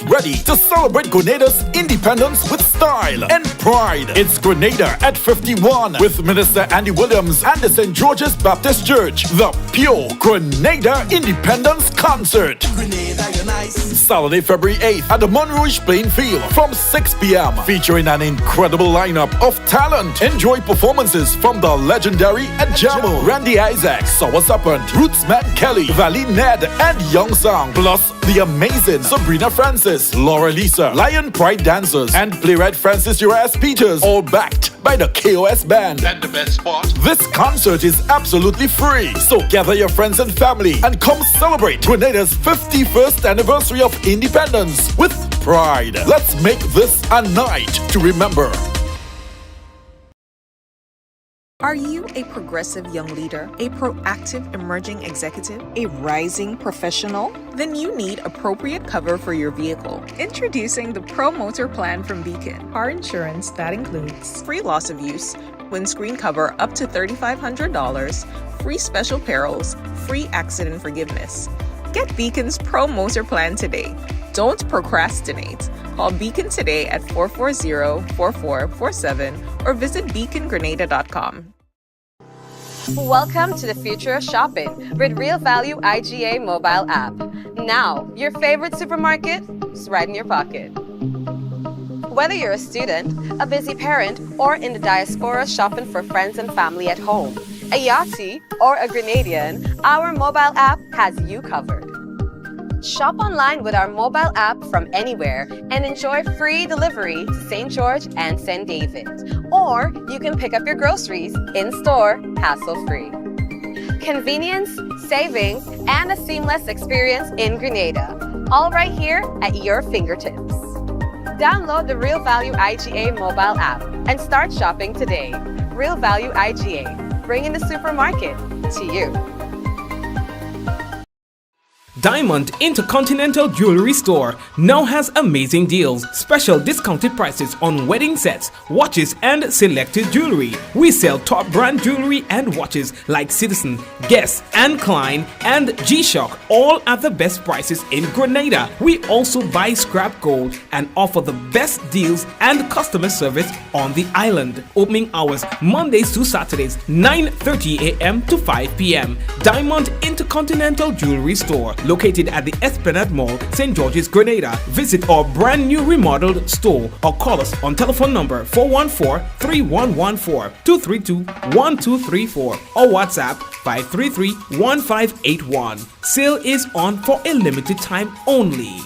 ready to celebrate Grenada's independence with style and pride. It's Grenada at 51 with Minister Andy Williams and the St. George's Baptist Church. The Pure Grenada Independence Concert. Grenada, you're nice. Saturday, February 8th at the Monrouge Playing Field from 6 p.m. featuring an incredible lineup of talent. Enjoy performances from the legendary Adjamo, Randy Isaac, Sour Serpent, Rootsman Kelly, Valley Ned, and Young Sang, plus the amazing Sabrina Francis, Laura Lisa, Lion Pride Dancers, and playwright Francis Urias Peters, all backed by the KOS Band. At the best spot. This concert is absolutely free, so gather your friends and family and come celebrate Grenada's 51st anniversary of independence with pride. Let's make this a night to remember. Are you a progressive young leader, a proactive emerging executive, a rising professional? Then you need appropriate cover for your vehicle. Introducing the Pro Motor Plan from Beacon. Car insurance that includes free loss of use, windscreen cover up to $3,500, free special perils, free accident forgiveness. Get Beacon's Pro Motor Plan today. Don't procrastinate. Call Beacon today at 440-4447 or visit beacongrenada.com. Welcome to the future of shopping with Real Value IGA mobile app. Now, your favorite supermarket is right in your pocket. Whether you're a student, a busy parent, or in the diaspora shopping for friends and family at home, a Yahtzee or a Grenadian, our mobile app has you covered. Shop online with our mobile app from anywhere and enjoy free delivery to St. George and St. David. Or you can pick up your groceries in-store, hassle-free. Convenience, savings, and a seamless experience in Grenada. All right here at your fingertips. Download the Real Value IGA mobile app and start shopping today. Real Value IGA, bringing the supermarket to you. Diamond Intercontinental Jewelry Store now has amazing deals, special discounted prices on wedding sets, watches, and selected jewelry. We sell top brand jewelry and watches like Citizen, Guess, and Klein, and G-Shock, all at the best prices in Grenada. We also buy scrap gold and offer the best deals and customer service on the island. Opening hours Mondays to Saturdays, 9:30 a.m. to 5 p.m. Diamond Intercontinental Jewelry Store, located at the Esplanade Mall, St. George's, Grenada. Visit our brand new remodeled store or call us on telephone number 414-3114, 232-1234 or WhatsApp 533-1581. Sale is on for a limited time only.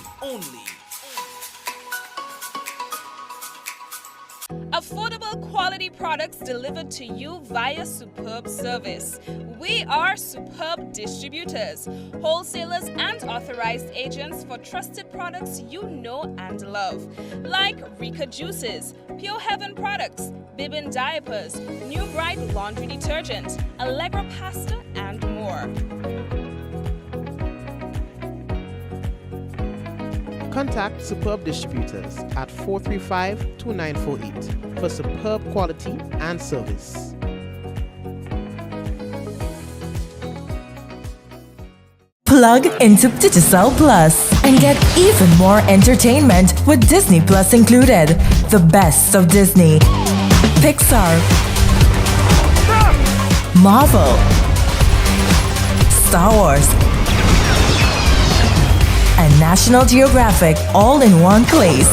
Affordable quality products delivered to you via Superb Service. We are Superb Distributors, wholesalers and authorized agents for trusted products you know and love, like Rika Juices, Pure Heaven products, Bibbin diapers, New Bright laundry detergent, Allegra pasta, and more. Contact Superb Distributors at 435-2948 for superb quality and service. Plug into Digicel Plus and get even more entertainment with Disney Plus included. The best of Disney, Pixar, Marvel, Star Wars, and National Geographic all in one place.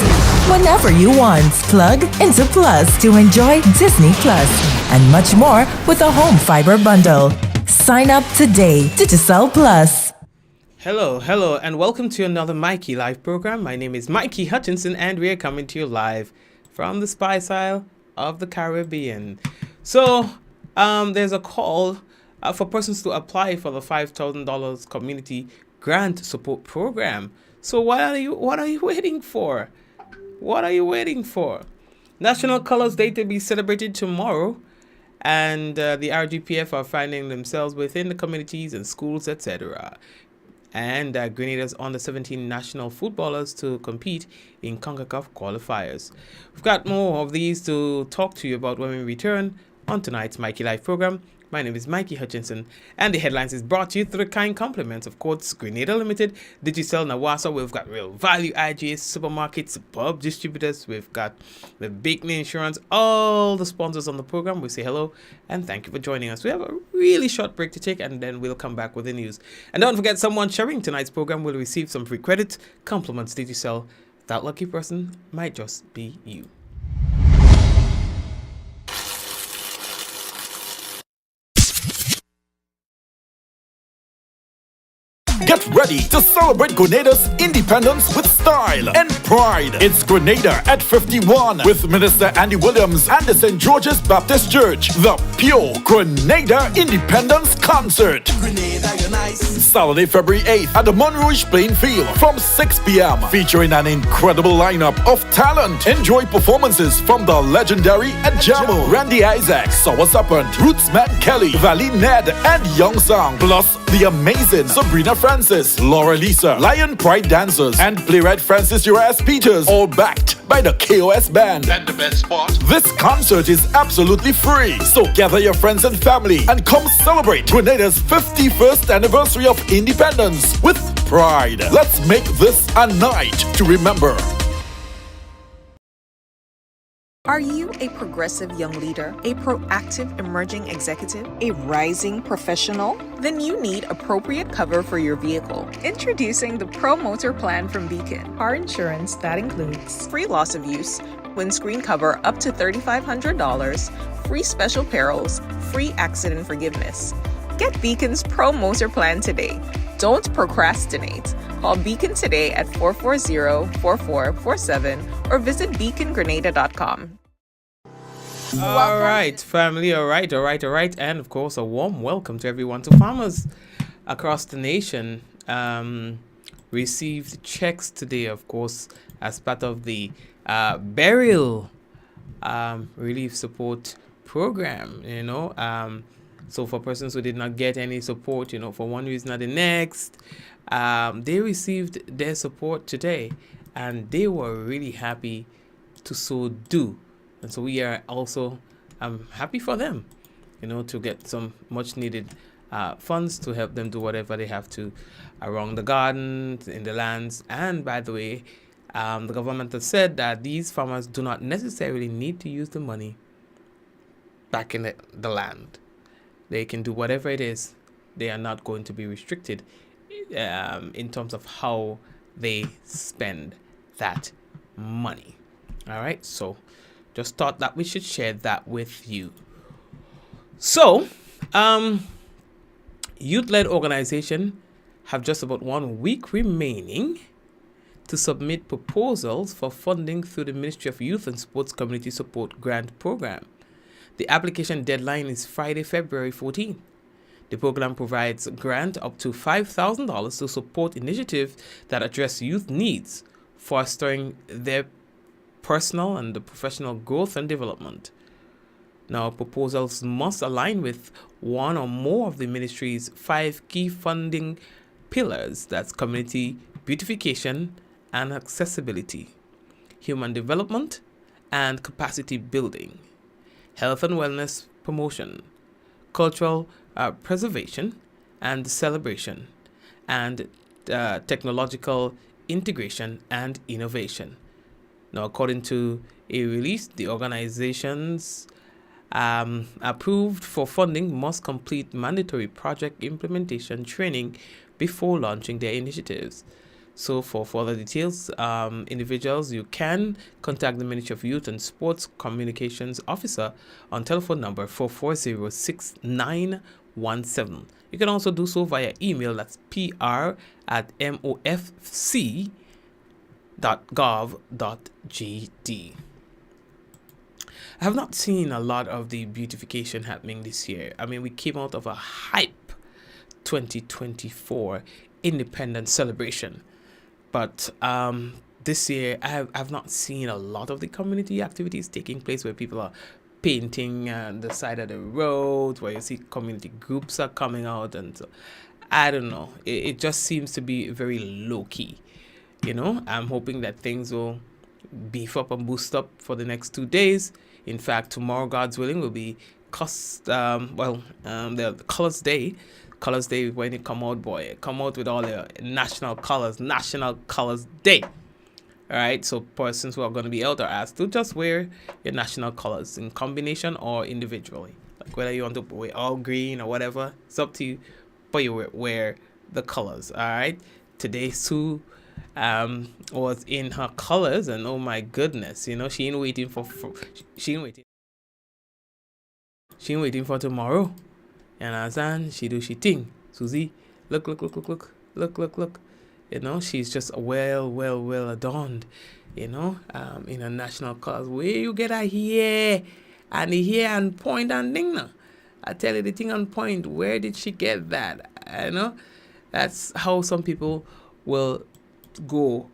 Whenever you want, plug into Plus to enjoy Disney Plus and much more with a home fiber bundle. Sign up today. Digicel Plus. Hello, and welcome to another Mikey Live program. My name is Mikey Hutchinson, and we are coming to you live from the Spice Isle of the Caribbean. So, there's a call for persons to apply for the $5,000 community grant support program. So what are you waiting for? What are you waiting for? National Colors Day to be celebrated tomorrow, and the RGPF are finding themselves within the communities and schools, etc. And Grenada's under 17 national footballers to compete in CONCACAF qualifiers. We've got more of these to talk to you about when we return. on tonight's Mikey Live program. My name is Mikey Hutchinson, and the headlines is brought to you through the kind compliments of course Grenada Limited, Digicel Nawasa. We've got Real Value IGA Supermarket, Superb Distributors. We've got the Bacon Insurance. All the sponsors on the program, we say hello and thank you for joining us. We have a really short break to take, and then we'll come back with the news. And don't forget, someone sharing tonight's program will receive some free credit. Compliments Digicel. That lucky person might just be you. Get ready to celebrate Grenada's independence with style and pride. It's Grenada at 51 with Minister Andy Williams and the St. George's Baptist Church. The Pure Grenada Independence Concert. Grenada, you're nice. Saturday, February 8th at the Monrouge playing field from 6 p.m. Featuring an incredible lineup of talent. Enjoy performances from the legendary Adjamo, Randy Isaac, Sour Serpent, Rootsman Kelly, Valley Ned, and Young Sang. Plus the amazing Sabrina Francis, Laura Lisa, Lion Pride Dancers, and playwright Francis Urias Peters, all backed by the KOS Band. And the best part, This concert is absolutely free, so gather your friends and family and come celebrate Grenada's 51st anniversary of independence with pride. Let's make this a night to remember. Are you a progressive young leader, a proactive emerging executive, a rising professional? Then you need appropriate cover for your vehicle. Introducing the Pro Motor Plan from Beacon. Car insurance that includes free loss of use, windscreen cover up to $3,500, free special perils, free accident forgiveness. Get Beacon's Pro Motor Plan today. Don't procrastinate. Call Beacon today at 440-4447 or visit beacongrenada.com. All right, family. All right. And of course, a warm welcome to everyone. To farmers across the nation received checks today, of course, as part of the burial relief support program, so for persons who did not get any support, for one reason or the next, they received their support today, and they were really happy to so do. And so we are also happy for them, to get some much needed funds to help them do whatever they have to around the gardens, in the lands. And by the way, the government has said that these farmers do not necessarily need to use the money back in the land. They can do whatever it is. They are not going to be restricted in terms of how they spend that money. All right, so just thought that we should share that with you. So, youth-led organization have just about 1 week remaining to submit proposals for funding through the Ministry of Youth and Sports Community Support Grant Program. The application deadline is Friday, February 14th. The program provides a grant up to $5,000 to support initiatives that address youth needs, fostering their personal and professional growth and development. Now, proposals must align with one or more of the ministry's 5 key funding pillars. That's community beautification and accessibility, human development and capacity building, health and wellness promotion, cultural preservation and celebration, and technological integration and innovation. Now, according to a release, the organizations approved for funding must complete mandatory project implementation training before launching their initiatives. So for further details, individuals, you can contact the Ministry of Youth and Sports Communications Officer on telephone number 440-6917. You can also do so via email, that's pr@mofc.gov.gd. I have not seen a lot of the beautification happening this year. I mean, we came out of a hype 2024 independence celebration. But this year, I've not seen a lot of the community activities taking place where people are painting the side of the road, where you see community groups are coming out. And so, I don't know. It just seems to be very low-key. I'm hoping that things will beef up and boost up for the next 2 days. In fact, tomorrow, God's willing, we'll be the Colors Day, when it come out, boy, it come out with all the National Colors Day. All right, so persons who are going to be out are asked to just wear your national colors in combination or individually. Like whether you want to wear all green or whatever, it's up to you, but you wear the colors. All right, today Sue was in her colors, and oh my goodness, you know, she ain't waiting for tomorrow. You understand? She do she thing. Susie, look. You know, she's just well adorned, you know, in her national colors. Where you get her hair and the hair and point and thing now? I tell you the thing on point. Where did she get that? You know, that's how some people will go.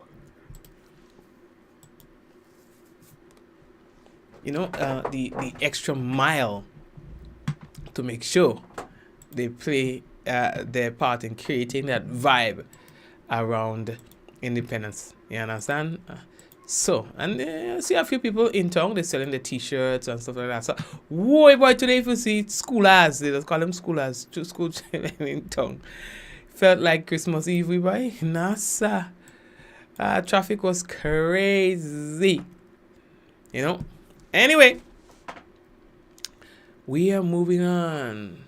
You know, the extra mile to make sure they play their part in creating that vibe around independence. You understand? So, and see a few people in town, they're selling the t-shirts and stuff like that. So, boy, today if you see schoolers, they just call them schoolers, school children in town. Felt like Christmas Eve, boy. NASA. Traffic was crazy. You know? Anyway, we are moving on.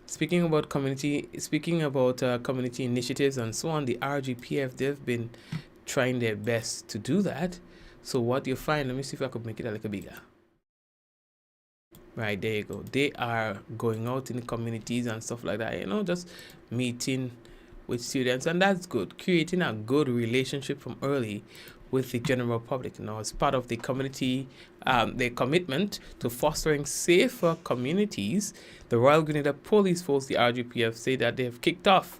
Speaking about community initiatives and so on, the RGPF, they've been trying their best to do that. So what you find, let me see if I could make it a little bigger. Right, there you go. They are going out in the communities and stuff like that, you know, just meeting with students, and that's good. Creating a good relationship from early with the general public. You know, as part of the community, their commitment to fostering safer communities, the Royal Grenada Police Force, the RGPF, say that they have kicked off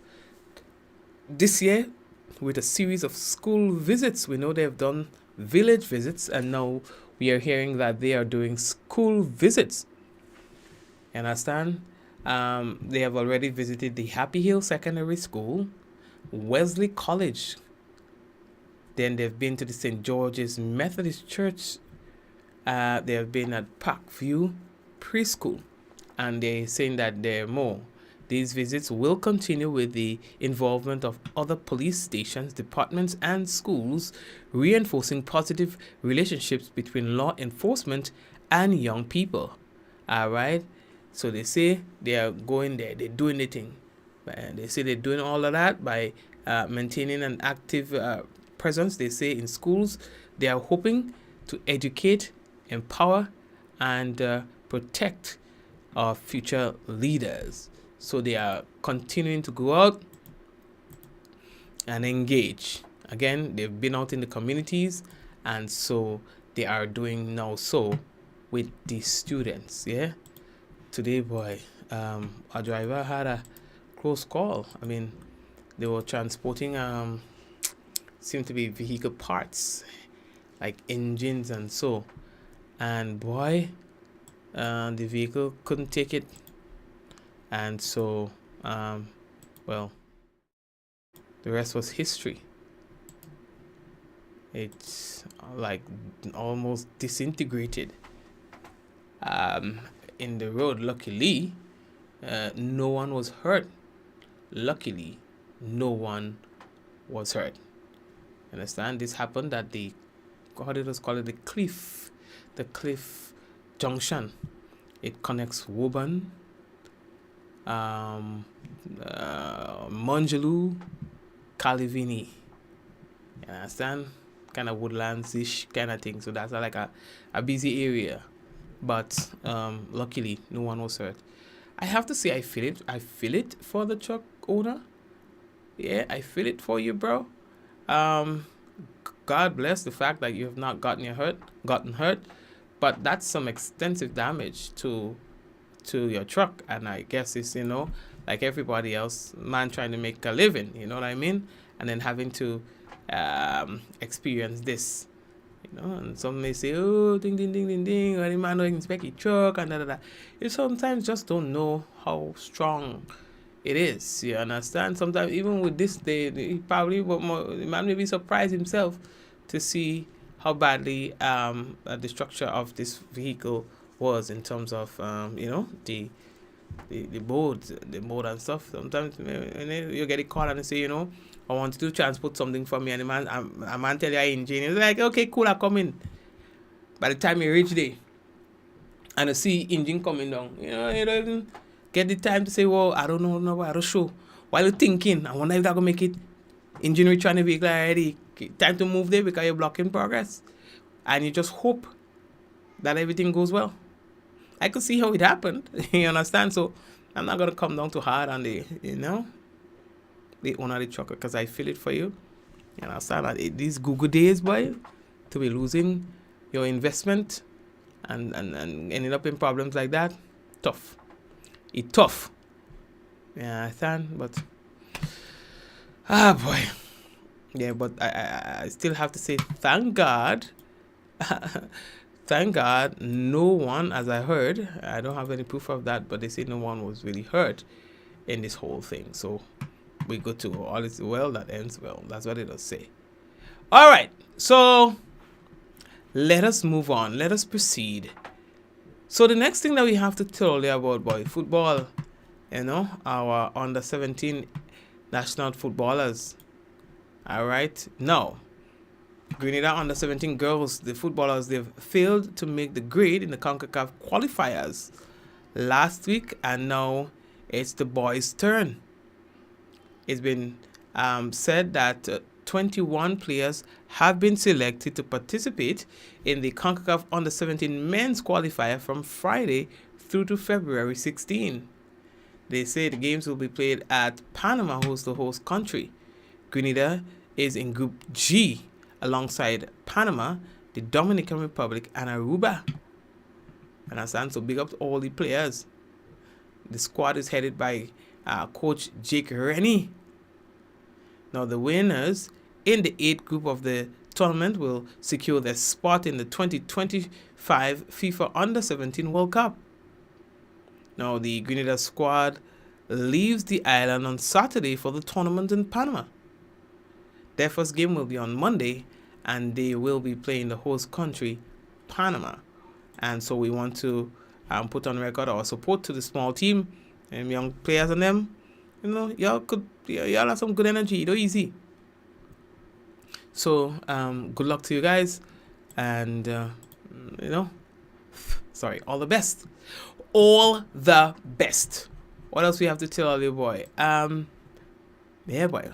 this year with a series of school visits. We know they have done village visits, and now we are hearing that they are doing school visits. You understand? They have already visited the Happy Hill Secondary School, Wesley College. Then they've been to the St. George's Methodist Church. They have been at Parkview Preschool. And they're saying that there are more. These visits will continue with the involvement of other police stations, departments, and schools, reinforcing positive relationships between law enforcement and young people. All right? So they say they are going there. They're doing the thing. And they say they're doing all of that by maintaining an active presence. They say in schools, they are hoping to educate, empower, and protect our future leaders. So they are continuing to go out and engage. Again, they've been out in the communities, and so they are doing now so with the students. Yeah. Today, boy, a driver had a close call. I mean, they were transporting seemed to be vehicle parts like engines and so, and boy, the vehicle couldn't take it, and so well, the rest was history. It's like almost disintegrated in the road. Luckily, no one was hurt. Luckily, no one was hurt. Understand? This happened at the, how did it call it, the Cliff Junction. It connects Woburn, Monjaloo, Calivini. You understand? Kind of woodlands-ish kind of thing. So that's like a busy area. But luckily, no one was hurt. I have to say, I feel it for the truck owner. Yeah, I feel it for you, bro. God bless the fact that you have not gotten hurt, but that's some extensive damage to your truck. And I guess it's, you know, like everybody else, man trying to make a living, you know what I mean? And then having to experience this, you know. And some may say, oh, ding, ding, ding, ding, ding, or the man don't inspect your truck, and da. You sometimes just don't know how strong it is, you understand? Sometimes even with this day, the man may be surprised himself to see how badly the structure of this vehicle was in terms of the board and stuff. Sometimes when you get a call and they say, I want you to transport something for me, and a man tell you I engine. It's like, okay, cool, I come in. By the time you reach there and you see engine coming down, you don't even get the time to say, well, I don't know, I don't show. While you're thinking, I wonder if they're gonna make it. Engine reach on the vehicle already. Time to move there because you're blocking progress. And you just hope that everything goes well. I could see how it happened. You understand? So I'm not gonna come down too hard on the owner of the truck because I feel it for you. You understand that these Google days, boy, to be losing your investment and ending up in problems like that, tough. It's tough. Yeah, I understand, but boy. Yeah, but I still have to say thank God. Thank God no one, as I heard, I don't have any proof of that, but they say no one was really hurt in this whole thing. So we go to all is well that ends well. That's what it does say. All right, so let us move on. Let us proceed. So the next thing that we have to tell you about, boy, football, our under 17 national footballers. All right, now Grenada under 17 girls, the footballers, they've failed to make the grade in the CONCACAF qualifiers last week, and now it's the boys' turn. It's been said that 21 players have been selected to participate in the CONCACAF under 17 men's qualifier from Friday through to February 16. They say the games will be played at Panama, who's the host country. Grenada is in Group G alongside Panama, the Dominican Republic, and Aruba. Understand? So big up to all the players. The squad is headed by Coach Jake Rennie. Now the winners in the 8th group of the tournament will secure their spot in the 2025 FIFA Under 17 World Cup. Now the Grenada squad leaves the island on Saturday for the tournament in Panama. Their first game will be on Monday, and they will be playing the host country, Panama. And so we want to put on record our support to the small team and young players and them. Y'all have some good energy. Easy. So good luck to you guys, and all the best. All the best. What else we have to tell you, boy? Yeah, boy.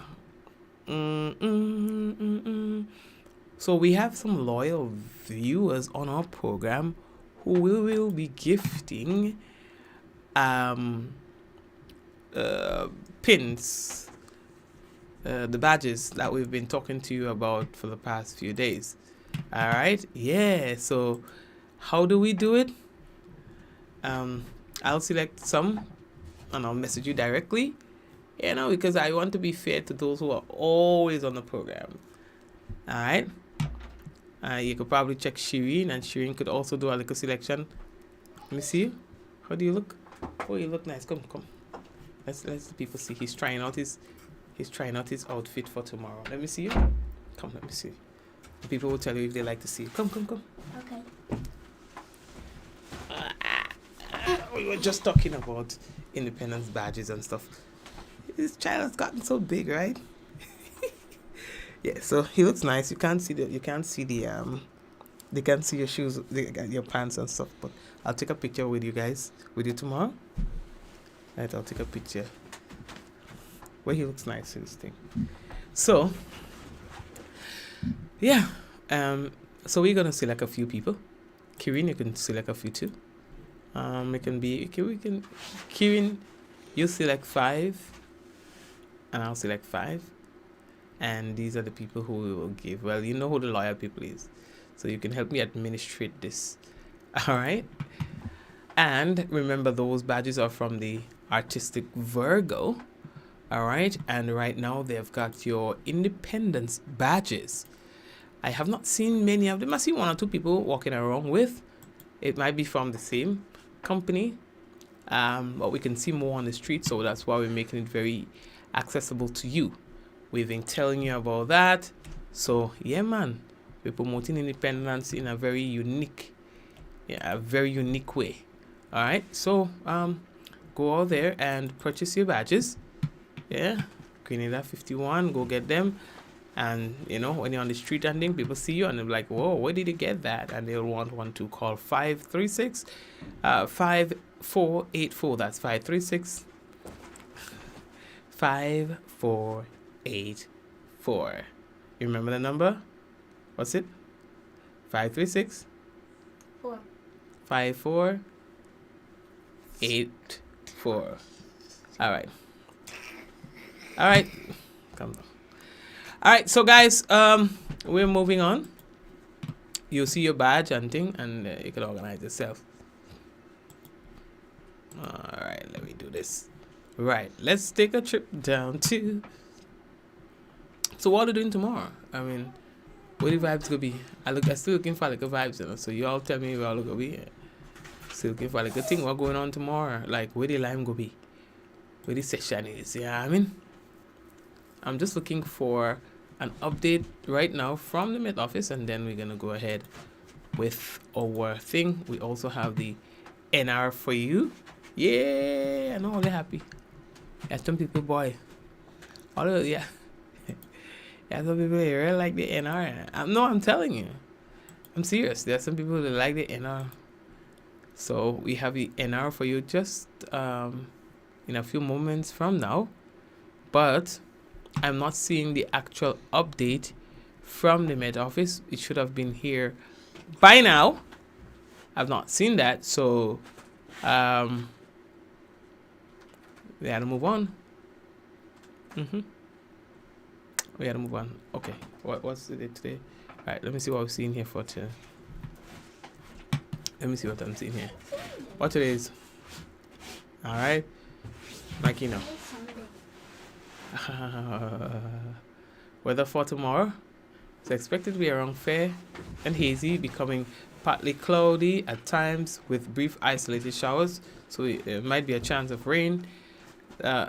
So we have some loyal viewers on our program who we will be gifting pins, the badges that we've been talking to you about for the past few days. All right, yeah. So how do we do it? I'll select some and I'll message you directly, because I want to be fair to those who are always on the program. All right. You could probably check Shireen, and Shireen could also do a little selection. Let me see you. How do you look? Oh, you look nice. Come. Let's the people see. He's trying out his outfit for tomorrow. Let me see you. Come, let me see. The people will tell you if they like to see you. Come. Okay. We were just talking about independence badges and stuff. This child has gotten so big, right? Yeah, so he looks nice. They can't see your shoes, your pants and stuff. But I'll take a picture with you tomorrow. Right, I'll take a picture. Well, he looks nice in this thing. So, yeah. So we're gonna select a few people. Kirin, you can select a few too. Kirin, you select 5, and I'll select 5. And these are the people who we will give. Well, you know who the loyal people is. So you can help me administrate this. All right. And remember, those badges are from the Artistic Virgo. All right. And right now they've got your independence badges. I have not seen many of them. I see 1 or 2 people walking around with. It might be from the same company. But we can see more on the street. So that's why we're making it very accessible to you. We've been telling you about that. So, yeah, man. We're promoting independence in a very unique a very unique way. All right, so go out there and purchase your badges. Yeah, Grenada 51, go get them. And when you're on the street and thing, people see you and they're like, whoa, where did you get that? And they'll want one to call 536 5484. That's 536 5484. You remember the number? What's it? 536 5484. All right. Come on. All right, so guys, we're moving on. You'll see your badge and thing, and you can organize yourself. All right, let me do this. Right, let's take a trip down to. So what are you doing tomorrow? I mean, where the vibes gonna be? I'm still looking for like a vibes, So you all tell me where all gonna be. Still looking for like a thing. What going on tomorrow? Like where the lime gonna be? Where the session is? Yeah, I mean, I'm just looking for an update right now from the Met Office, and then we're gonna go ahead with our thing. We also have the NR for you. Yeah, I know they're happy. Yeah, some people, boy. Although, yeah. Yeah, some people really like the NR. I'm telling you. I'm serious. There are some people that like the NR. So we have the NR for you just in a few moments from now. But I'm not seeing the actual update from the Met Office. It should have been here by now. I've not seen that, so we had to move on. We had to move on. Okay, what's the date today? All right, let me see what we've seen here for today. Let me see what I'm seeing here. What today is? All right, Mikey, no. Weather for tomorrow. It's expected to be around fair and hazy, becoming partly cloudy at times with brief isolated showers. So it might be a chance of rain.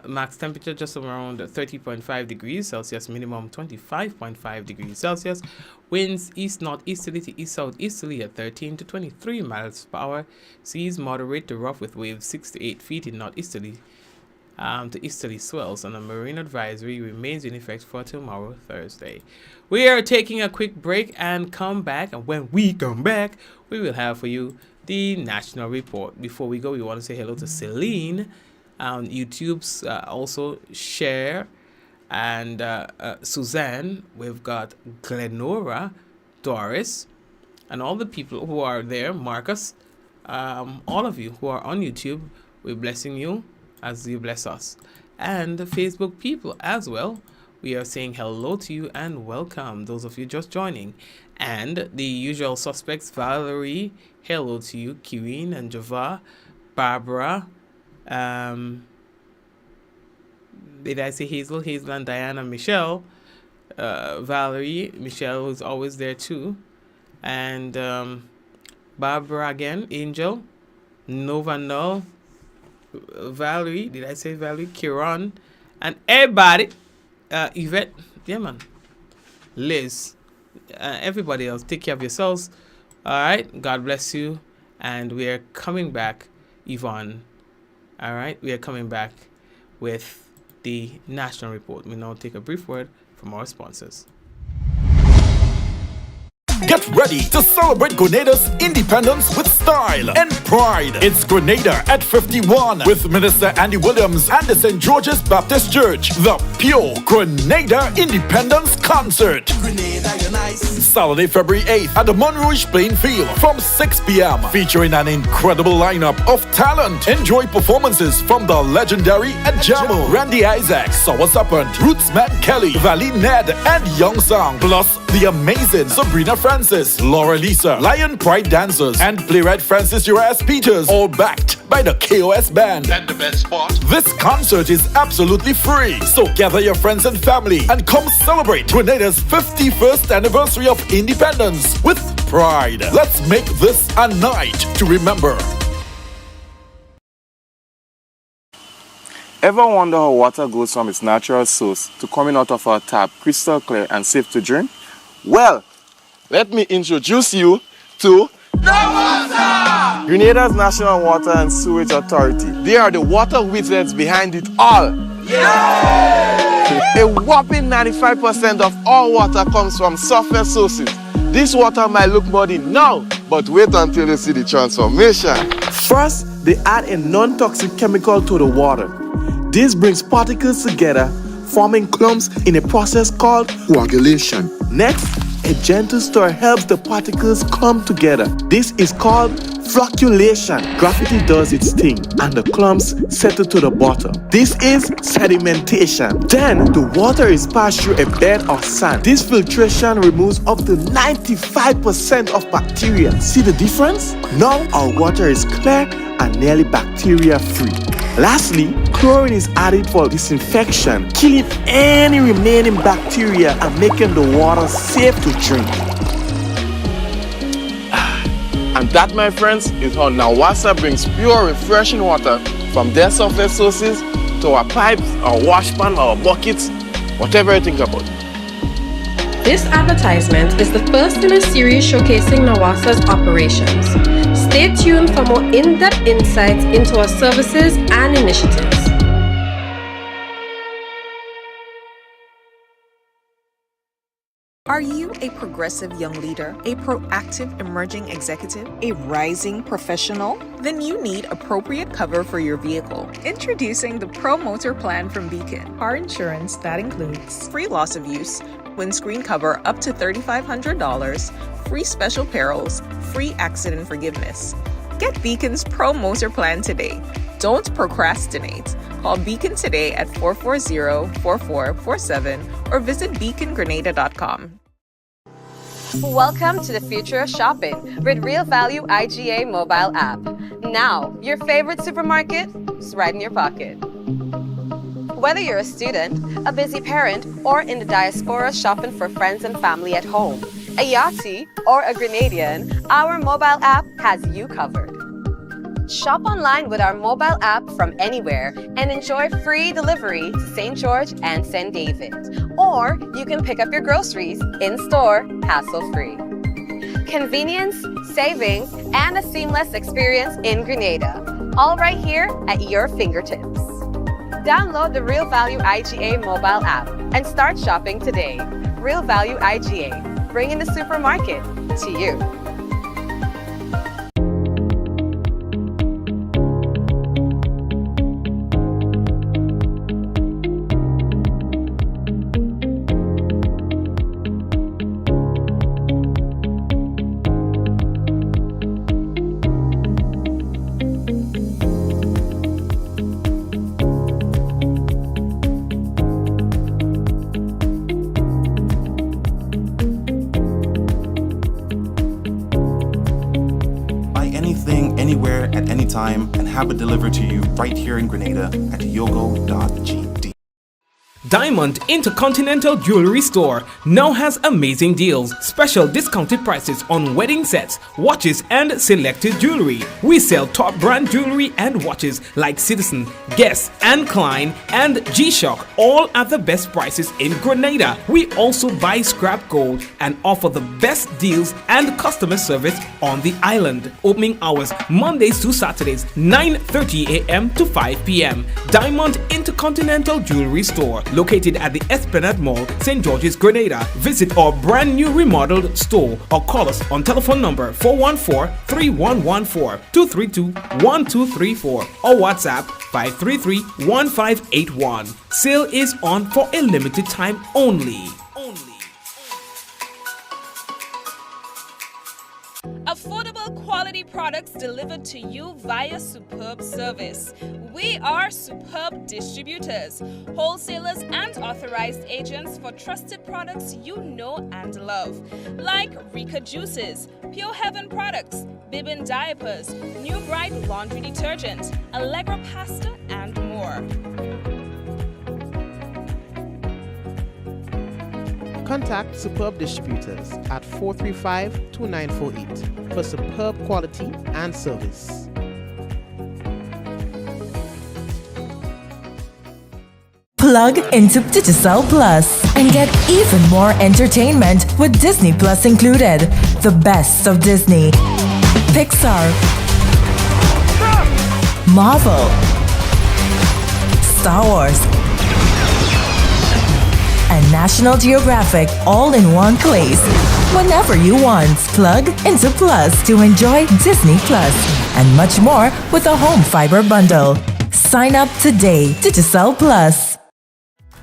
Max temperature just around 30.5 degrees Celsius, minimum 25.5 degrees Celsius. Winds east-northeasterly to east-southeasterly at 13 to 23 miles per hour. Seas moderate to rough with waves 6 to 8 feet in northeasterly to easterly swells, and a marine advisory remains in effect for tomorrow, Thursday. We are taking a quick break and come back, and when we come back, we will have for you the national report. Before we go, we want to say hello to Celine on YouTube's also Cher and Suzanne. We've got Glenora, Doris, and all the people who are there, Marcus, all of you who are on YouTube, we're blessing you as you bless us. And the Facebook people as well, we are saying hello to you and welcome, those of you just joining. And the usual suspects, Valerie, hello to you, Kirin and Java, Barbara, did I say Hazel and Diana, Michelle, Valerie, Michelle who's always there too, and Barbara again, Angel, Nova Null, Valerie, did I say Valerie, Kiran, and everybody, Yvette, yeah man, Liz, everybody else, take care of yourselves. All right, God bless you, and we are coming back, Yvonne. All right, we are coming back with the national report. We now take a brief word from our sponsors. Get ready to celebrate Grenada's independence with style and pride. It's Grenada at 51 with Minister Andy Williams and the St. George's Baptist Church. The Pure Grenada Independence Concert. Grenada, you're nice. Saturday, February 8th at the Monrouge playing field from 6 p.m. Featuring an incredible lineup of talent. Enjoy performances from the legendary Adjamo, Randy Isaac, Sour Serpent, Rootsman Kelly, Valley Ned, and Young Song. Plus the amazing Sabrina Francis, Laura Lisa, Lion Pride Dancers, and playwright Francis Urias Peters, all backed by the KOS Band. And the best part, this concert is absolutely free, so gather your friends and family and come celebrate Grenada's 51st anniversary of independence with pride. Let's make this a night to remember. Ever wonder how water goes from its natural source to coming out of our tap crystal clear and safe to drink? Well, let me introduce you to the water! Grenada's National Water and Sewage Authority. They are the water wizards behind it all. A whopping 95% of all water comes from surface sources. This water might look muddy now, but wait until you see the transformation. First, they add a non-toxic chemical to the water. This brings particles together, forming clumps in a process called coagulation. Next, a gentle stir helps the particles come together. This is called flocculation. Gravity does its thing and the clumps settle to the bottom. This is sedimentation. Then the water is passed through a bed of sand. This filtration removes up to 95% of bacteria. See the difference? Now our water is clear and nearly bacteria free. Lastly, chlorine is added for disinfection, killing any remaining bacteria and making the water safe to drink. And that, my friends, is how Nawasa brings pure, refreshing water from their surface sources to our pipes, our washpan, our buckets, whatever you think about. This advertisement is the first in a series showcasing Nawasa's operations. Stay tuned for more in-depth insights into our services and initiatives. Are you a progressive young leader, a proactive emerging executive, a rising professional? Then you need appropriate cover for your vehicle. Introducing the Pro Motor Plan from Beacon. Car insurance that includes free loss of use, windscreen cover up to $3,500, free special perils, free accident forgiveness. Get Beacon's Pro Motor Plan today. Don't procrastinate. Call Beacon today at 440-4447 or visit beacongrenada.com. Welcome to the future of shopping with Real Value IGA mobile app. Now, your favorite supermarket is right in your pocket. Whether you're a student, a busy parent, or in the diaspora shopping for friends and family at home, a Yachty, or a Grenadian, our mobile app has you covered. Shop online with our mobile app from anywhere and enjoy free delivery to St. George and St. David. Or you can pick up your groceries in-store, hassle-free. Convenience, savings, and a seamless experience in Grenada. All right here at your fingertips. Download the Real Value IGA mobile app and start shopping today. Real Value IGA, bringing the supermarket to you. Anywhere at any time and have it delivered to you right here in Grenada at yogo.gd. Diamond Intercontinental Jewelry Store now has amazing deals, special discounted prices on wedding sets, watches and selected jewelry. We sell top brand jewelry and watches like Citizen, Guess and Klein and G-Shock, all at the best prices in Grenada. We also buy scrap gold and offer the best deals and customer service on the island. Opening hours Mondays to Saturdays 9:30 a.m. to 5 p.m. Diamond Intercontinental Jewelry Store, located at the Esplanade Mall, St. George's, Grenada. Visit our brand new remodeled store or call us on telephone number 414-3114, 232-1234 or WhatsApp 533-1581. Sale is on for a limited time only. Affordable quality products delivered to you via Superb Service. We are Superb Distributors, wholesalers and authorized agents for trusted products you know and love, like Rika Juices, Pure Heaven products, Bibbin diapers, New Bright laundry detergent, Allegra pasta, and more. Contact Superb Distributors at 435-2948 for superb quality and service. Plug into Digicel Plus and get even more entertainment with Disney Plus included. The best of Disney, Pixar, Marvel, Star Wars, and National Geographic all in one place. Whenever you want, plug into Plus to enjoy Disney Plus and much more with a home fiber bundle. Sign up today. Digicel Plus.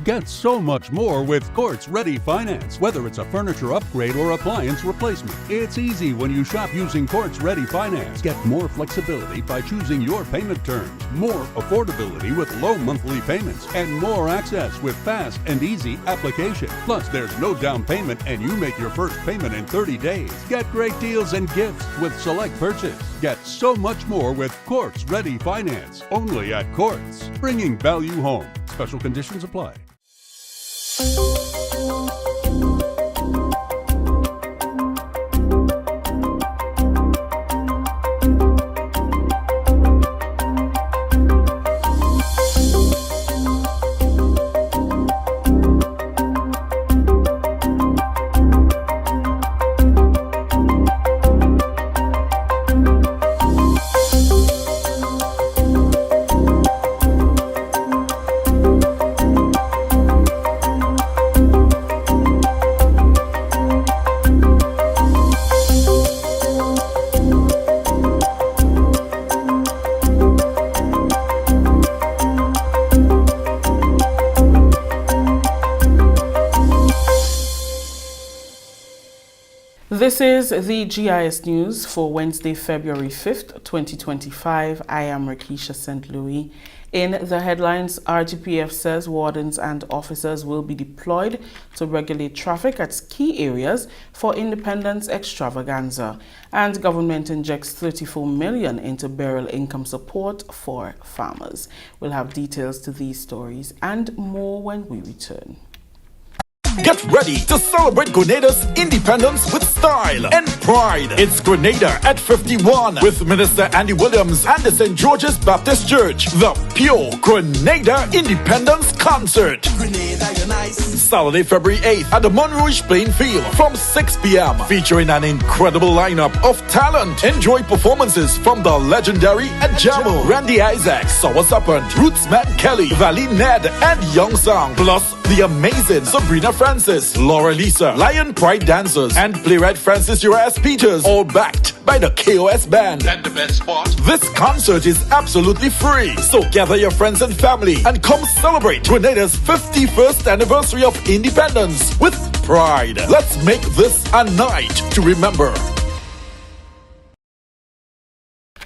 Get so much more with Quartz Ready Finance. Whether it's a furniture upgrade or appliance replacement, it's easy when you shop using Quartz Ready Finance. Get more flexibility by choosing your payment terms, more affordability with low monthly payments, and more access with fast and easy application. Plus, there's no down payment and you make your first payment in 30 days. Get great deals and gifts with select purchase. Get so much more with Quartz Ready Finance. Only at Quartz. Bringing value home. Special conditions apply. This is the GIS News for Wednesday, February 5th, 2025. I am Rakisha St. Louis. In the headlines, RGPF says wardens and officers will be deployed to regulate traffic at key areas for Independence Extravaganza. And government injects $34 million into burial income support for farmers. We'll have details to these stories and more when we return. Get ready to celebrate Grenada's independence with style and pride. It's Grenada at 51 with Minister Andy Williams and the St. George's Baptist Church. The Pure Grenada Independence Concert. Grenada, you're nice. Saturday, February 8th at the Monrouge playing field from 6 p.m. featuring an incredible lineup of talent. Enjoy performances from the legendary Adjamo, Randy Isaac, Sour Serpent, Rootsman Kelly, Valley Ned, and Young Sang. Plus the amazing Sabrina Francis, Laura Lisa, Lion Pride Dancers, and playwright Francis Urias Peters, all backed by the KOS Band. And the best part, this concert is absolutely free. So gather your friends and family and come celebrate Grenada's 51st anniversary of independence with pride. Let's make this a night to remember.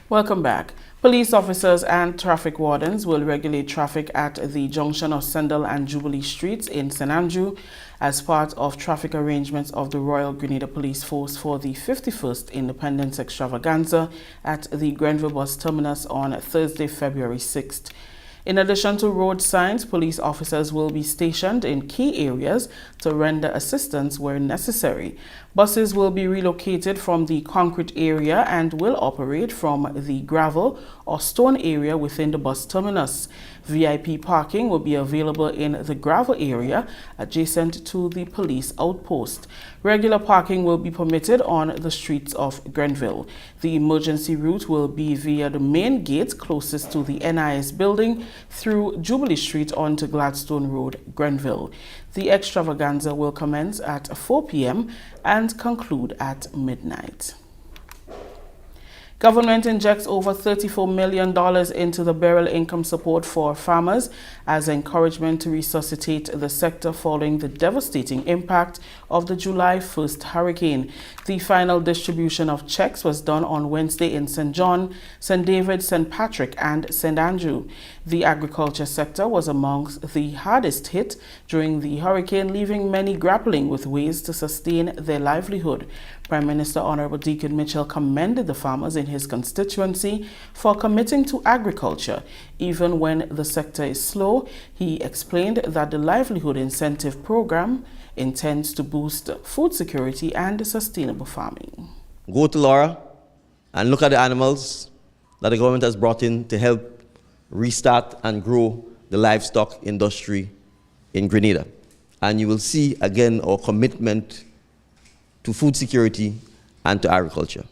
Welcome back. Police officers and traffic wardens will regulate traffic at the junction of Sendal and Jubilee Streets in St. Andrew as part of traffic arrangements of the Royal Grenada Police Force for the 51st Independence Extravaganza at the Grenville Bus Terminus on Thursday, February 6th. In addition to road signs, police officers will be stationed in key areas to render assistance where necessary. Buses will be relocated from the concrete area and will operate from the gravel or stone area within the bus terminus. VIP parking will be available in the gravel area adjacent to the police outpost. Regular parking will be permitted on the streets of Grenville. The emergency route will be via the main gate closest to the NIS building through Jubilee Street onto Gladstone Road, Grenville. The extravaganza will commence at 4 p.m. and conclude at midnight. Government injects over $34 million into the burial income support for farmers as encouragement to resuscitate the sector following the devastating impact of the July 1st hurricane. The final distribution of checks was done on Wednesday in St. John, St. David, St. Patrick, and St. Andrew. The agriculture sector was amongst the hardest hit during the hurricane, leaving many grappling with ways to sustain their livelihood. Prime Minister Honorable Deacon Mitchell commended the farmers in his constituency for committing to agriculture. Even when the sector is slow, he explained that the Livelihood Incentive Program intends to boost food security and sustainable farming. Go to Laura and look at the animals that the government has brought in to help restart and grow the livestock industry in Grenada. And you will see again our commitment to food security and to agriculture.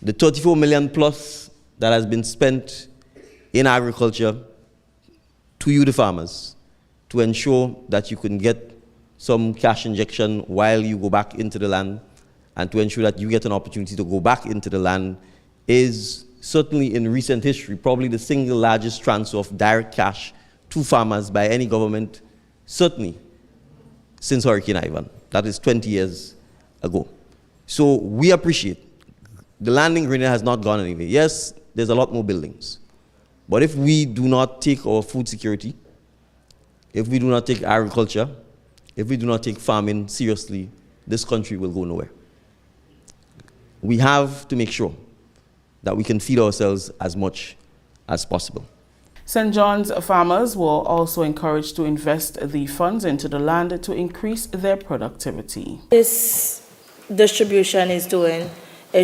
The 34 million plus that has been spent in agriculture to you, the farmers, to ensure that you can get some cash injection while you go back into the land, and to ensure that you get an opportunity to go back into the land, is certainly in recent history probably the single largest transfer of direct cash to farmers by any government, certainly since Hurricane Ivan. That is 20 years ago. So we appreciate the land in Grenada has not gone anywhere. Yes, there's a lot more buildings. But if we do not take our food security, if we do not take agriculture, if we do not take farming seriously, this country will go nowhere. We have to make sure that we can feed ourselves as much as possible. St. John's farmers were also encouraged to invest the funds into the land to increase their productivity. This distribution is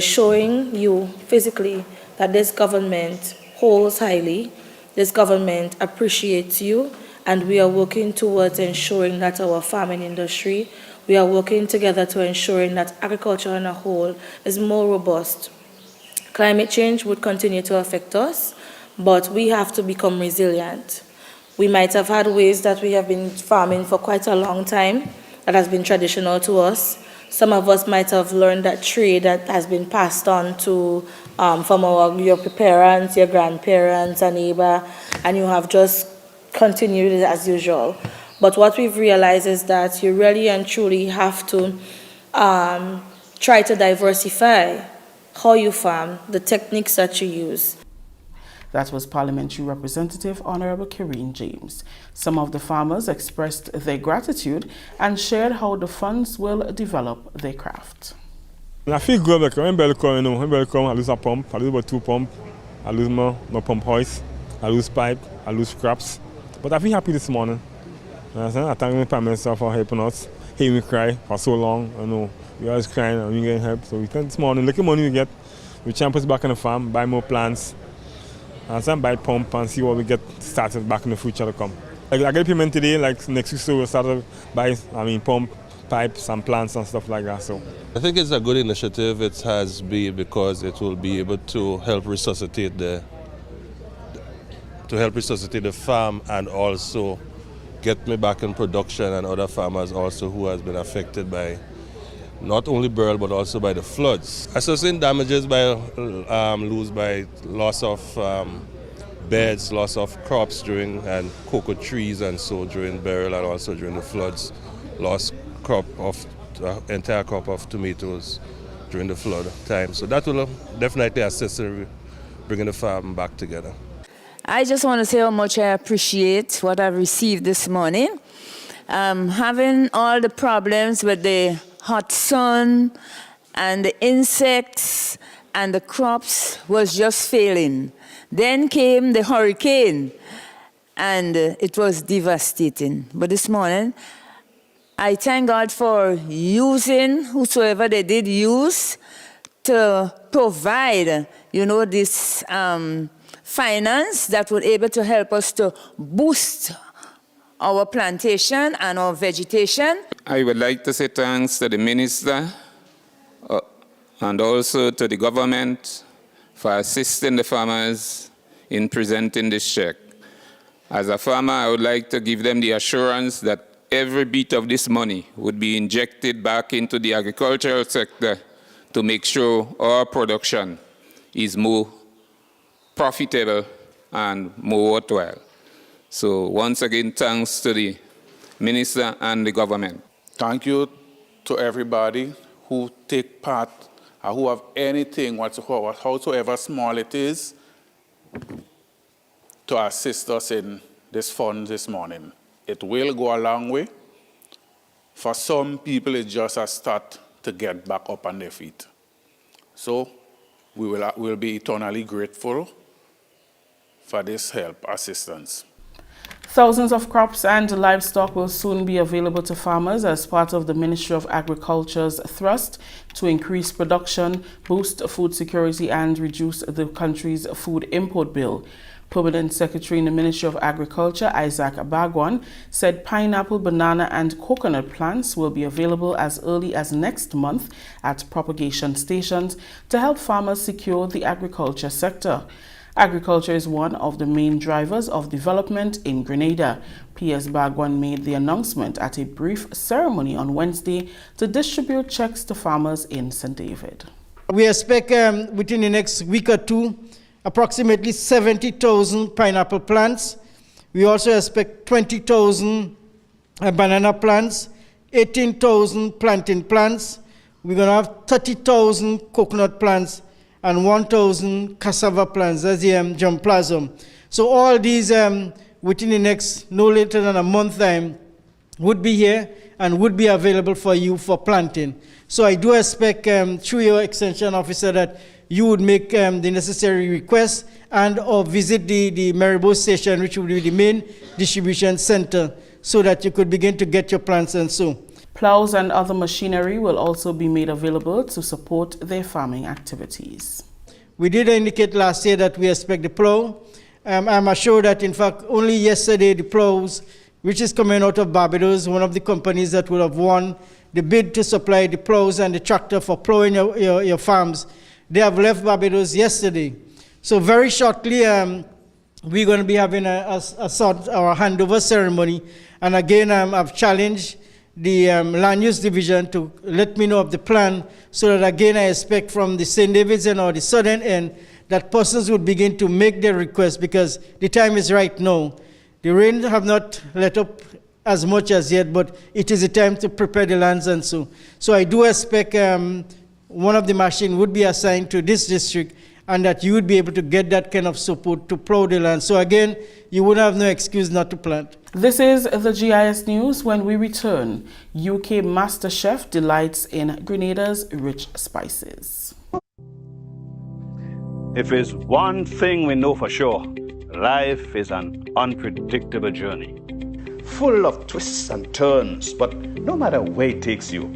showing you physically that this government holds highly, this government appreciates you, and we are working towards ensuring that our farming industry, we are working together to ensuring that agriculture on a whole is more robust. Climate change would continue to affect us, but we have to become resilient. We might have had ways that we have been farming for quite a long time that has been traditional to us. Some of us might have learned that trade that has been passed on to from your parents, your grandparents, a neighbor, and you have just continued it as usual. But what we've realized is that you really and truly have to try to diversify how you farm, the techniques that you use. That was Parliamentary Representative Honorable Karine James. Some of the farmers expressed their gratitude and shared how the funds will develop their craft. I feel good because when I come, I lose a pump, I lose about 2 pumps, I lose my pump hoist, I lose pipe, I lose scraps. But I feel happy this morning. I thank my Prime Minister for helping us, hearing me cry for so long. We always crying and we getting help. So we think this morning, look at the money we get, we try and put it back in the farm, buy more plants, and then buy pump and see what we get started back in the future to come. I get payment today, like next week, so we'll start to buy, pump, pipes and plants and stuff like that. So I think it's a good initiative. It has been because it will be able to help resuscitate the farm and also get me back in production and other farmers also who has been affected by not only Beryl but also by the floods. I sustain damages by loss of beds, loss of crops and cocoa trees and so during Beryl and also during the floods, lost entire crop of tomatoes during the flood time. So that will definitely assist in bringing the farm back together. I just want to say how much I appreciate what I've received this morning. Having all the problems with the hot sun and the insects and the crops was just failing. Then came the hurricane and it was devastating. But this morning, I thank God for using whosoever they did use to provide, this finance that would able to help us to boost our plantation and our vegetation. I would like to say thanks to the minister and also to the government for assisting the farmers in presenting this check. As a farmer, I would like to give them the assurance that every bit of this money would be injected back into the agricultural sector to make sure our production is more profitable and more worthwhile. So once again, thanks to the minister and the government. Thank you to everybody who take part or who have anything howsoever small it is to assist us in this fund this morning. It will go a long way. For some people, it's just a start to get back up on their feet. So we'll be eternally grateful for this help, assistance. Thousands of crops and livestock will soon be available to farmers as part of the Ministry of Agriculture's thrust to increase production, boost food security, and reduce the country's food import bill. Permanent Secretary in the Ministry of Agriculture, Isaac Bagwan, said pineapple, banana, and coconut plants will be available as early as next month at propagation stations to help farmers secure the agriculture sector. Agriculture is one of the main drivers of development in Grenada. PS Bagwan made the announcement at a brief ceremony on Wednesday to distribute checks to farmers in St. David. We expect within the next week or two, approximately 70,000 pineapple plants. We also expect 20,000 banana plants, 18,000 plantain plants. We're going to have 30,000 coconut plants and 1,000 cassava plants, that's the germplasm. So all these within the next no later than a month time would be here and would be available for you for planting. So I do expect through your extension officer that you would make the necessary requests and or visit the Maribor station, which will be the main distribution center, so that you could begin to get your plants and so. Plows and other machinery will also be made available to support their farming activities. We did indicate last year that we expect the plow. I'm assured that, in fact, only yesterday the plows, which is coming out of Barbados, one of the companies that would have won the bid to supply the plows and the tractor for plowing your farms, they have left Barbados yesterday. So very shortly, we're going to be having a sort or handover ceremony. And again, I've challenged the land use division to let me know of the plan, so that again I expect from the St. David's end or the southern end that persons would begin to make their requests, because the time is right now. The rain have not let up as much as yet, but it is a time to prepare the lands and so. So I do expect one of the machines would be assigned to this district, and that you would be able to get that kind of support to plow the land. So again, you would have no excuse not to plant. This is the GIS News. When we return, UK Master Chef delights in Grenada's rich spices. If there's one thing we know for sure, life is an unpredictable journey, full of twists and turns, but no matter where it takes you,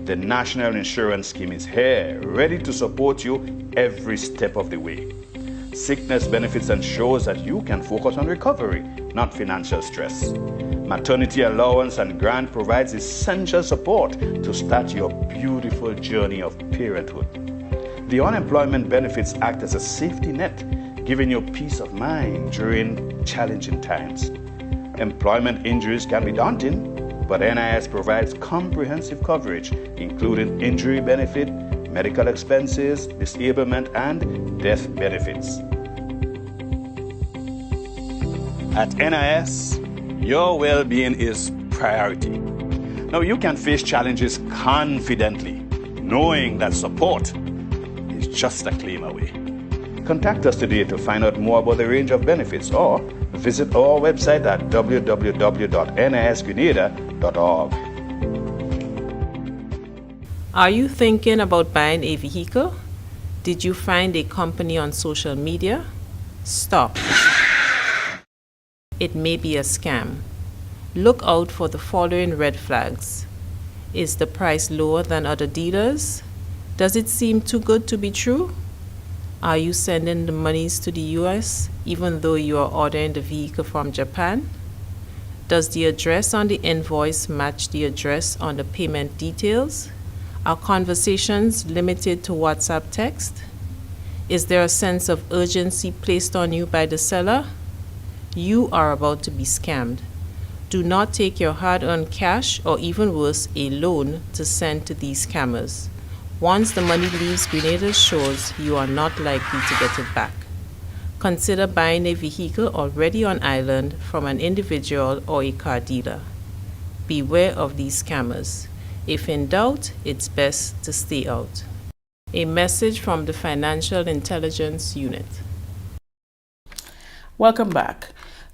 the National Insurance Scheme is here, ready to support you every step of the way. Sickness benefits ensures that you can focus on recovery, not financial stress. Maternity allowance and grant provides essential support to start your beautiful journey of parenthood. The unemployment benefits act as a safety net, giving you peace of mind during challenging times. Employment injuries can be daunting, but NIS provides comprehensive coverage, including injury benefit, medical expenses, disablement, and death benefits. At NIS, your well-being is priority. Now, you can face challenges confidently, knowing that support is just a claim away. Contact us today to find out more about the range of benefits, or visit our website at www.nisgrenada.org. Are you thinking about buying a vehicle? Did you find a company on social media? Stop. It may be a scam. Look out for the following red flags. Is the price lower than other dealers? Does it seem too good to be true? Are you sending the monies to the US even though you are ordering the vehicle from Japan? Does the address on the invoice match the address on the payment details? Are conversations limited to WhatsApp text? Is there a sense of urgency placed on you by the seller? You are about to be scammed. Do not take your hard-earned cash, or even worse, a loan, to send to these scammers. Once the money leaves Grenada's shores, you are not likely to get it back. Consider buying a vehicle already on island from an individual or a car dealer. Beware of these scammers. If in doubt, it's best to stay out. A message from the Financial Intelligence Unit. Welcome back.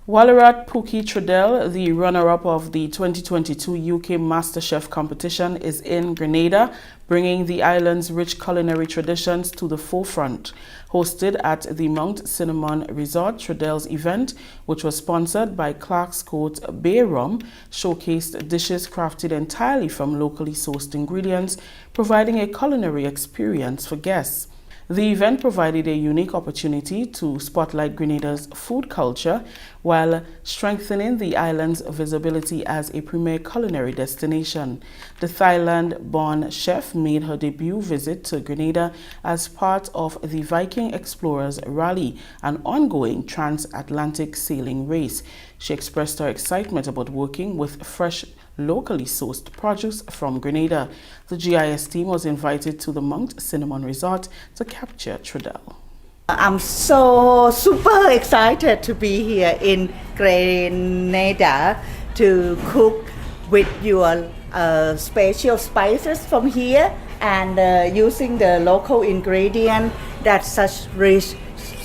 Walarat Pookie Trudell, the runner-up of the 2022 UK MasterChef competition, is in Grenada, bringing the island's rich culinary traditions to the forefront. Hosted at the Mount Cinnamon Resort, Trudell's event, which was sponsored by Clark's Court Bay Rum, showcased dishes crafted entirely from locally sourced ingredients, providing a culinary experience for guests. The event provided a unique opportunity to spotlight Grenada's food culture while strengthening the island's visibility as a premier culinary destination. The Thailand-born chef made her debut visit to Grenada as part of the Viking Explorers Rally, an ongoing transatlantic sailing race. She expressed her excitement about working with fresh, locally sourced produce from Grenada. The GIS team was invited to the Mount Cinnamon Resort to capture Trudel. I'm so super excited to be here in Grenada to cook with your special spices from here and using the local ingredient that's such rich.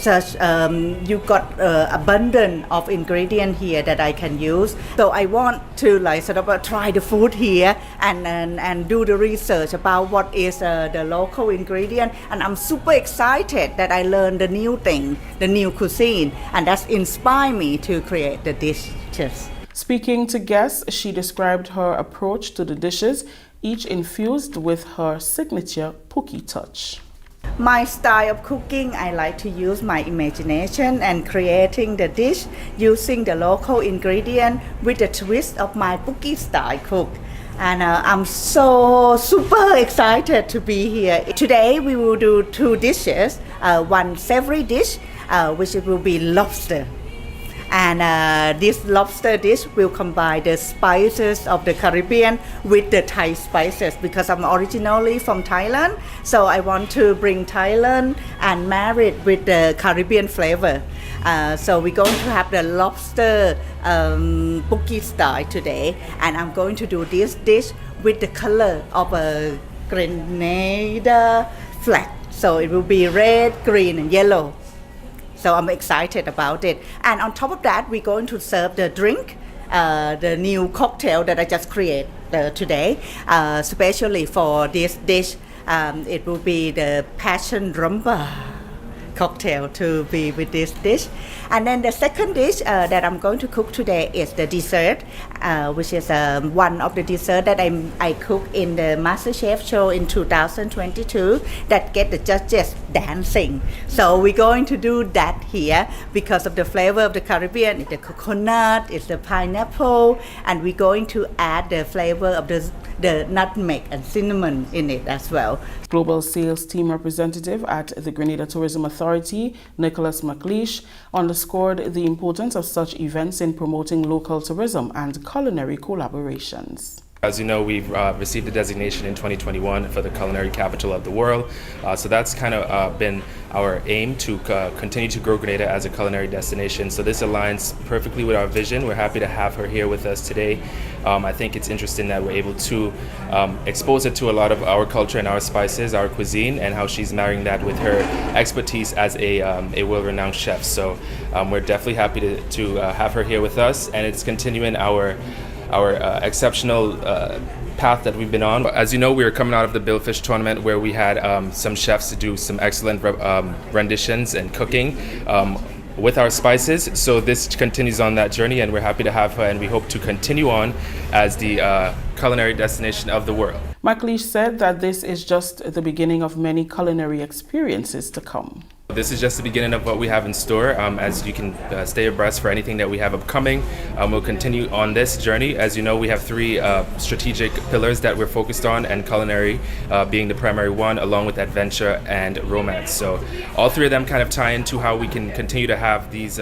You got abundance of ingredient here that I can use. So I want to try the food here and do the research about what is the local ingredient. And I'm super excited that I learned the new thing, the new cuisine, and that's inspired me to create the dishes. Speaking to guests, she described her approach to the dishes, each infused with her signature Pookie touch. My style of cooking, I like to use my imagination and creating the dish using the local ingredient with the twist of my Pookie style cook. And I'm so super excited to be here. Today we will do 2 dishes, one savory dish, which will be lobster. And this lobster dish will combine the spices of the Caribbean with the Thai spices because I'm originally from Thailand. So I want to bring Thailand and marry it with the Caribbean flavor. So we're going to have the lobster Pookie style today. And I'm going to do this dish with the color of a Grenada flag. So it will be red, green, and yellow. So I'm excited about it. And on top of that, we're going to serve the drink, the new cocktail that I just created today, especially for this dish. It will be the passion rumba cocktail to be with this dish. And then the second dish that I'm going to cook today is the dessert, which is one of the dessert that I cooked in the MasterChef show in 2022 that get the judges dancing. So we're going to do that here because of the flavor of the Caribbean. It's the coconut, it's the pineapple, and we're going to add the flavor of the nutmeg and cinnamon in it as well. Global Sales Team Representative at the Grenada Tourism Authority, Nicholas McLeish, underscored the importance of such events in promoting local tourism and culinary collaborations. As you know, we've received the designation in 2021 for the culinary capital of the world. So that's kind of been our aim to continue to grow Grenada as a culinary destination. So this aligns perfectly with our vision. We're happy to have her here with us today. I think it's interesting that we're able to expose her to a lot of our culture and our spices, our cuisine, and how she's marrying that with her expertise as a well-renowned chef. So we're definitely happy to have her here with us, and it's continuing our exceptional path that we've been on. As you know, we were coming out of the Billfish tournament where we had some chefs to do some excellent renditions and cooking with our spices. So this continues on that journey, and we're happy to have her, and we hope to continue on as the culinary destination of the world. McLeish said that this is just the beginning of many culinary experiences to come. This is just the beginning of what we have in store. As you can stay abreast for anything that we have upcoming. We'll continue on this journey. As you know, we have 3 strategic pillars that we're focused on, and culinary being the primary one, along with adventure and romance. So all 3 of them kind of tie into how we can continue to have these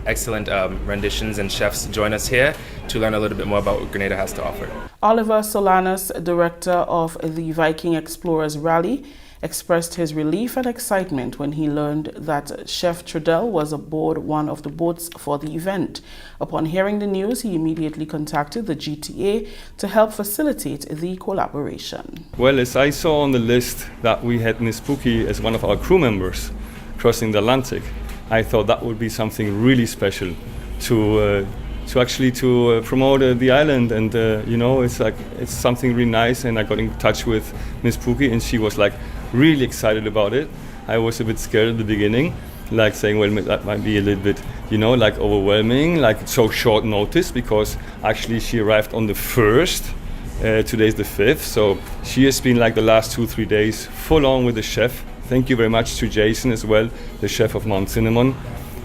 excellent renditions and chefs join us here to learn a little bit more about what Grenada has to offer. Oliver Solanas, director of the Viking Explorers Rally, expressed his relief and excitement when he learned that Chef Trudel was aboard one of the boats for the event. Upon hearing the news, he immediately contacted the GTA to help facilitate the collaboration. Well, as I saw on the list that we had Miss Pookie as one of our crew members crossing the Atlantic, I thought that would be something really special to promote the island, and it's something really nice. And I got in touch with Miss Pookie, and she was really excited about it. I was a bit scared at the beginning, saying, well, that might be a little bit, overwhelming, so short notice, because actually she arrived on the 1st. Today's the 5th, so she has been the last 2-3 days full on with the chef. Thank you very much to Jason as well, the chef of Mount Cinnamon.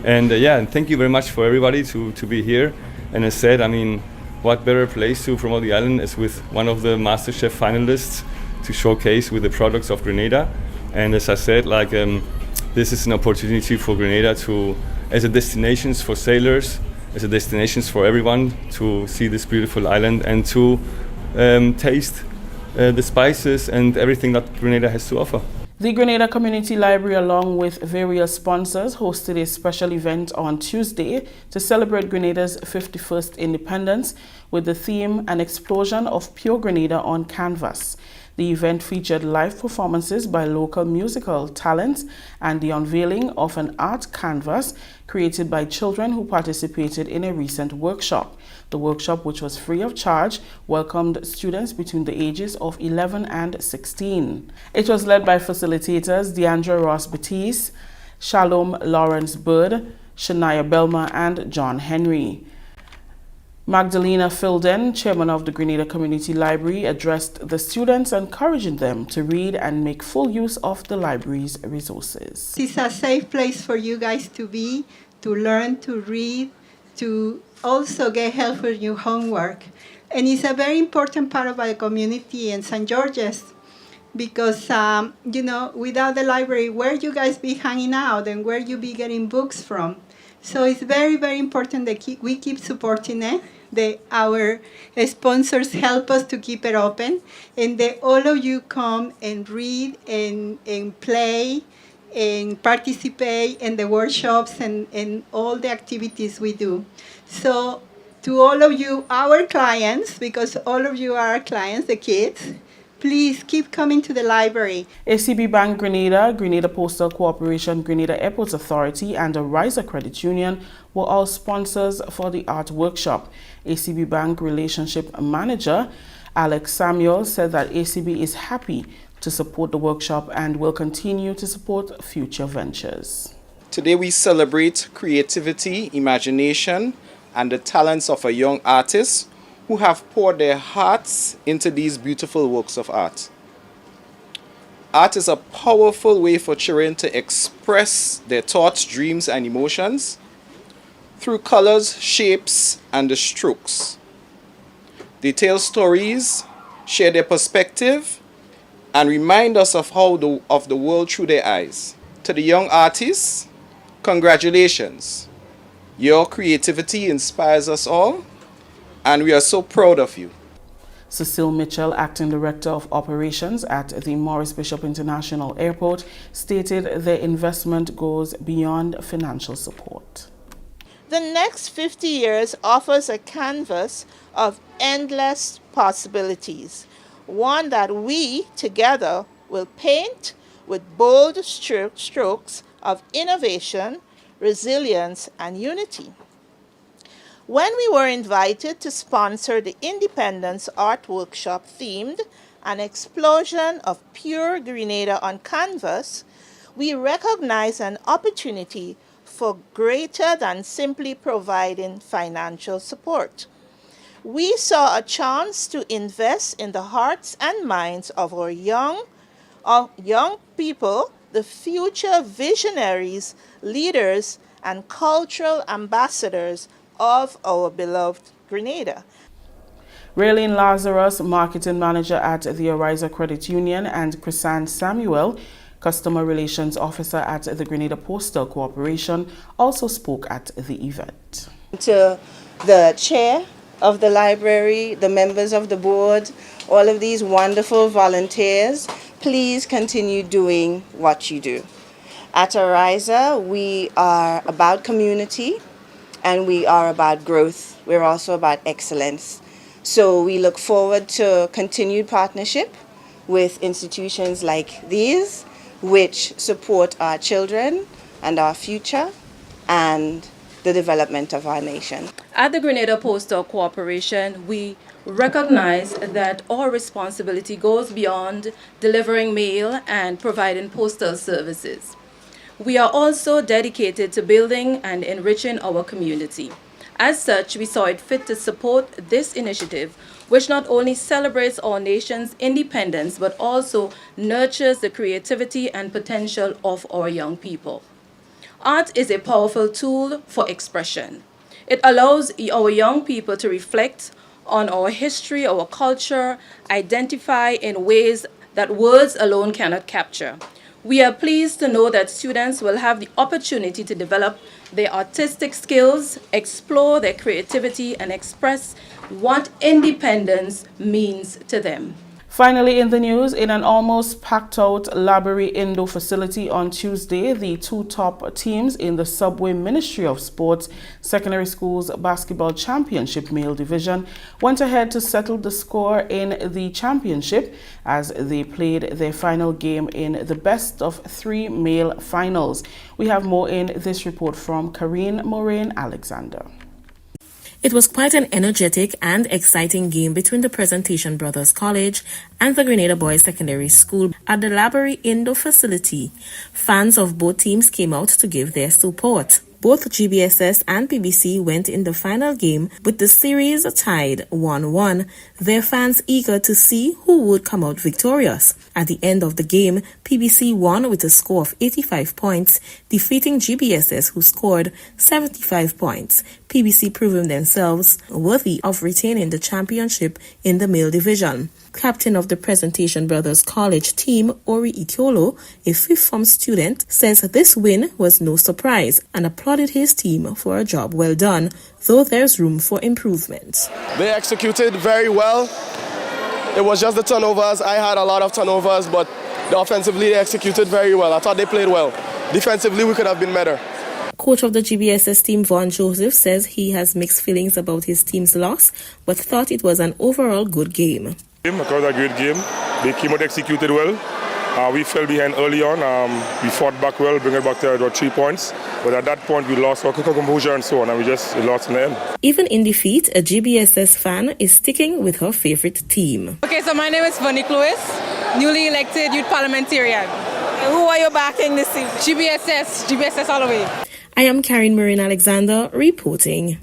And and thank you very much for everybody to be here. And as said, I mean, what better place to promote the island is with one of the MasterChef finalists to showcase with the products of Grenada. And as I said, like this is an opportunity for Grenada to, as a destination for sailors, as a destination for everyone to see this beautiful island and to taste the spices and everything that Grenada has to offer. The Grenada Community Library, along with various sponsors, hosted a special event on Tuesday to celebrate Grenada's 51st independence with the theme An Explosion of Pure Grenada on Canvas. The event featured live performances by local musical talents and the unveiling of an art canvas created by children who participated in a recent workshop. The workshop, which was free of charge, welcomed students between the ages of 11 and 16. It was led by facilitators Deandra Ross Batiste, Shalom Lawrence Bird, Shania Belma, and John Henry. Magdalena Filden, chairman of the Grenada Community Library, addressed the students, encouraging them to read and make full use of the library's resources. It's a safe place for you guys to be, to learn, to read, to also get help with your homework. And it's a very important part of our community in St. George's because, without the library, where you guys be hanging out and where you be getting books from. So it's very, very important that we keep supporting it. Our sponsors help us to keep it open, and that all of you come and read and play and participate in the workshops and all the activities we do. So to all of you, our clients, because all of you are our clients, the kids, please keep coming to the library. ACB Bank Grenada, Grenada Postal Corporation, Grenada Airports Authority, and the Riser Credit Union were all sponsors for the art workshop. ACB Bank Relationship Manager Alex Samuel said that ACB is happy to support the workshop and will continue to support future ventures. Today we celebrate creativity, imagination, and the talents of a young artist who have poured their hearts into these beautiful works of art. Art is a powerful way for children to express their thoughts, dreams, and emotions through colors, shapes, and the strokes. They tell stories, share their perspective, and remind us of the world through their eyes. To the young artists, congratulations. Your creativity inspires us all, and we are so proud of you. Cecile Mitchell, Acting Director of Operations at the Maurice Bishop International Airport, stated their investment goes beyond financial support. The next 50 years offers a canvas of endless possibilities, one that we together will paint with bold strokes of innovation, resilience, and unity. When we were invited to sponsor the Independence Art Workshop themed An Explosion of Pure Grenada on Canvas, we recognized an opportunity for greater than simply providing financial support. We saw a chance to invest in the hearts and minds of our young people, the future visionaries, leaders, and cultural ambassadors of our beloved Grenada. Raylene Lazarus, Marketing Manager at the Riser Credit Union, and Chrisanne Samuel, Customer Relations Officer at the Grenada Postal Corporation, also spoke at the event. To the chair of the library, the members of the board, all of these wonderful volunteers, please continue doing what you do. At Riser, we are about community and we are about growth. We're also about excellence. So we look forward to continued partnership with institutions like these, which support our children and our future and the development of our nation. At the Grenada Postal Corporation, we recognize that our responsibility goes beyond delivering mail and providing postal services. We are also dedicated to building and enriching our community. As such, we saw it fit to support this initiative, which not only celebrates our nation's independence, but also nurtures the creativity and potential of our young people. Art is a powerful tool for expression. It allows our young people to reflect on our history, our culture, identify in ways that words alone cannot capture. We are pleased to know that students will have the opportunity to develop their artistic skills, explore their creativity, and express what independence means to them. Finally in the news, in an almost packed-out Library indoor facility on Tuesday, the two top teams in the Subway Ministry of Sports Secondary Schools Basketball Championship Male Division went ahead to settle the score in the championship as they played their final game in the best-of-3 male finals. We have more in this report from Karine Moraine-Alexander. It was quite an energetic and exciting game between the Presentation Brothers College and the Grenada Boys Secondary School at the Library indoor facility. Fans of both teams came out to give their support. Both GBSS and PBC went in the final game with the series tied 1-1, their fans eager to see who would come out victorious. At the end of the game, PBC won with a score of 85 points, defeating GBSS who scored 75 points. PBC proving themselves worthy of retaining the championship in the male division. Captain of the Presentation Brothers College team, Ori Itiolo, a fifth-form student, says this win was no surprise and applauded his team for a job well done, though there's room for improvement. They executed very well. It was just the turnovers. I had a lot of turnovers, but offensively they executed very well. I thought they played well. Defensively, we could have been better. Coach of the GBSS team, Vaughn Joseph, says he has mixed feelings about his team's loss, but thought it was an overall good game. It was a great game. They came out, executed well. We fell behind early on. We fought back well, bring it back to about 3 points. But at that point, we lost our composure and so on, and we just lost in the end. Even in defeat, a GBSS fan is sticking with her favorite team. Okay, so my name is Vonique Lewis, newly elected youth parliamentarian. Who are you backing this season? GBSS all the way. I am Karine Moraine-Alexander reporting.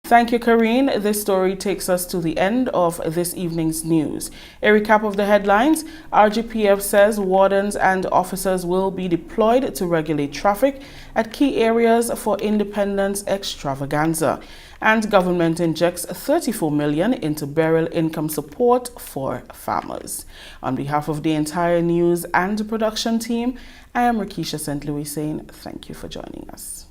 Thank you, Karine. This story takes us to the end of this evening's news. A recap of the headlines. RGPF says wardens and officers will be deployed to regulate traffic at key areas for Independence Extravaganza. And government injects $34 million into burial income support for farmers. On behalf of the entire news and production team, I am Rakisha St. Louis saying thank you for joining us.